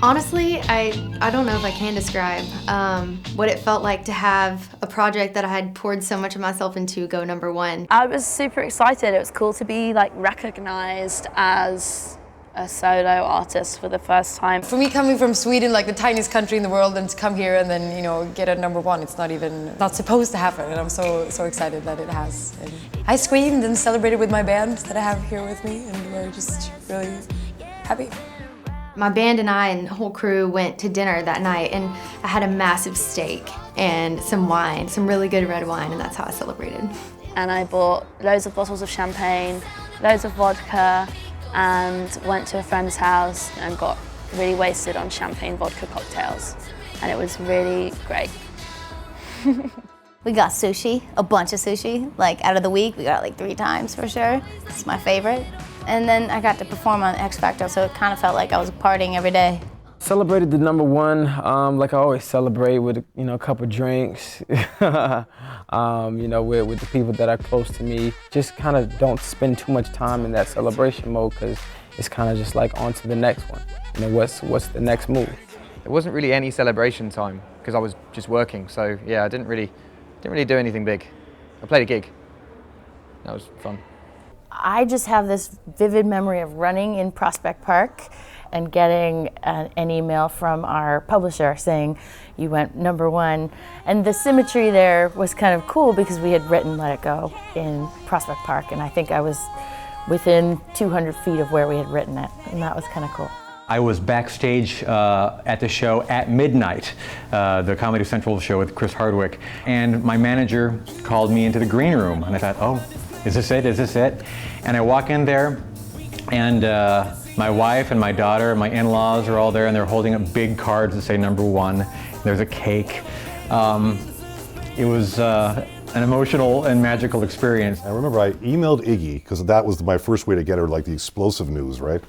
Honestly, I don't know if I can describe what it felt like to have a project that I had poured so much of myself into go #1. I was super excited. It was cool to be like recognized as a solo artist for the first time. For me, coming from Sweden, like the tiniest country in the world, and to come here and then, you know, get a #1, it's not supposed to happen, and I'm so excited that it has. And I screamed and celebrated with my band that I have here with me, and we're just really happy. My band and I and the whole crew went to dinner that night, and I had a massive steak and some wine, some really good red wine, and that's how I celebrated. And I bought loads of bottles of champagne, loads of vodka, and went to a friend's house and got really wasted on champagne vodka cocktails. And it was really great. We got sushi, a bunch of sushi. Like out of the week, we got like 3 times for sure. It's my favorite. And then I got to perform on X Factor, so it kind of felt like I was partying every day. Celebrated the #1 like I always celebrate, with a couple drinks. With the people that are close to me. Just kind of don't spend too much time in that celebration mode, because it's kind of just like on to the next one. What's the next move? There wasn't really any celebration time because I was just working. So yeah, I didn't really do anything big. I played a gig. That was fun. I just have this vivid memory of running in Prospect Park and getting an email from our publisher saying you went #1. And the symmetry there was kind of cool because we had written Let It Go in Prospect Park, and I think I was within 200 feet of where we had written it, and that was kind of cool. I was backstage at the show at midnight, the Comedy Central show with Chris Hardwick, and my manager called me into the green room, and I thought, oh, is this it? Is this it? And I walk in there, and my wife and my daughter and my in-laws are all there, and they're holding up big cards that say #1. There's a cake. It was an emotional and magical experience. I remember I emailed Iggy, because that was my first way to get her like the explosive news, right?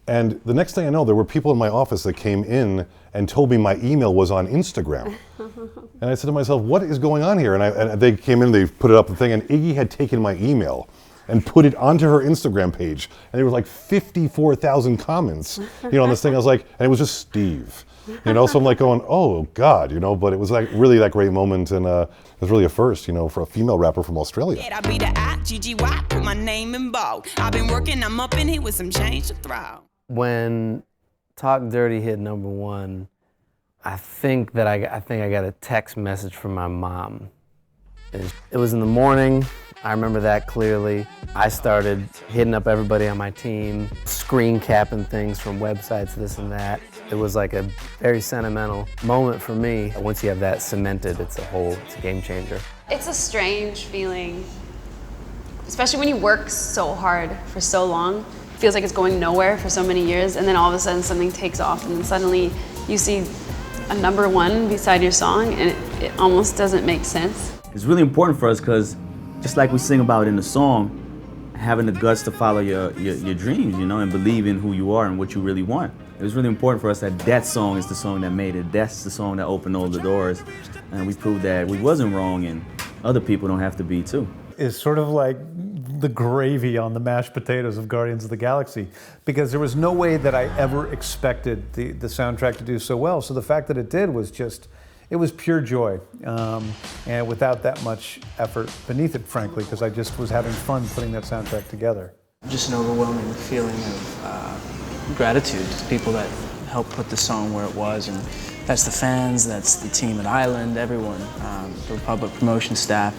And the next thing I know, there were people in my office that came in and told me my email was on Instagram. And I said to myself, what is going on here? And they came in, they put it up the thing, and Iggy had taken my email and put it onto her Instagram page. And there was like 54,000 comments, on this thing. I was like, and it was just Steve, so I'm like going, oh God, but it was like really that great moment, and it was really a first, for a female rapper from Australia. I'll be the I-G-G-Y, put my name in bold. I've been working, I'm up in here with some change to throw. When Talk Dirty hit #1, I think I got a text message from my mom. It was in the morning. I remember that clearly. I started hitting up everybody on my team, screen capping things from websites, this and that. It was like a very sentimental moment for me. Once you have that cemented, it's a game changer. It's a strange feeling, especially when you work so hard for so long. It feels like it's going nowhere for so many years, and then all of a sudden something takes off, and then suddenly you see a #1 beside your song, and it almost doesn't make sense. It's really important for us because, just like we sing about in the song, having the guts to follow your dreams, and believe in who you are and what you really want. It was really important for us that song is the song that made it. That's the song that opened all the doors, and we proved that we wasn't wrong, and other people don't have to be too. Is sort of like the gravy on the mashed potatoes of Guardians of the Galaxy, because there was no way that I ever expected the soundtrack to do so well. So the fact that it did was it was pure joy, and without that much effort beneath it, frankly, because I just was having fun putting that soundtrack together. Just an overwhelming feeling of gratitude to the people that helped put the song where it was, and that's the fans, that's the team at Island, everyone, the public promotion staff.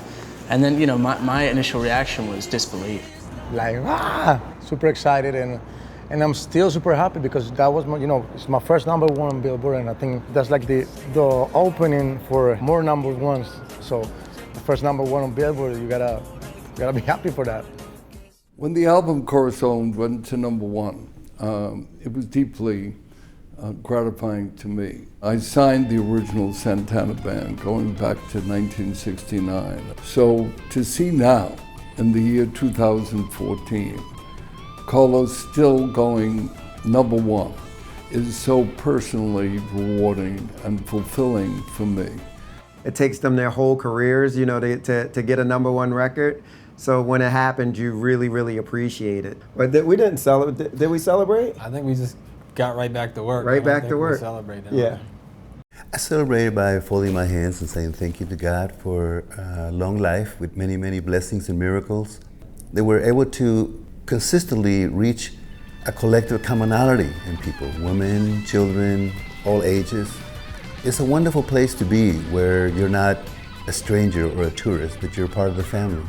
And then, my initial reaction was disbelief. Like, super excited, and I'm still super happy because that was it's my first #1 on Billboard, and I think that's like the opening for more #1s. So the first #1 on Billboard, you gotta be happy for that. When the album Corazon went to #1, it was deeply gratifying to me. I signed the original Santana Band going back to 1969. So to see now, in the year 2014, Carlos still going #1 is so personally rewarding and fulfilling for me. It takes them their whole careers, to get a #1 record. So when it happened, you really, really appreciate it. But we didn't celebrate. Did we celebrate? I think we just got right back to work. Right back to work. Celebrated. Yeah. I celebrated by folding my hands and saying thank you to God for long life with many, many blessings and miracles. They were able to consistently reach a collective commonality in people, women, children, all ages. It's a wonderful place to be where you're not a stranger or a tourist, but you're part of the family.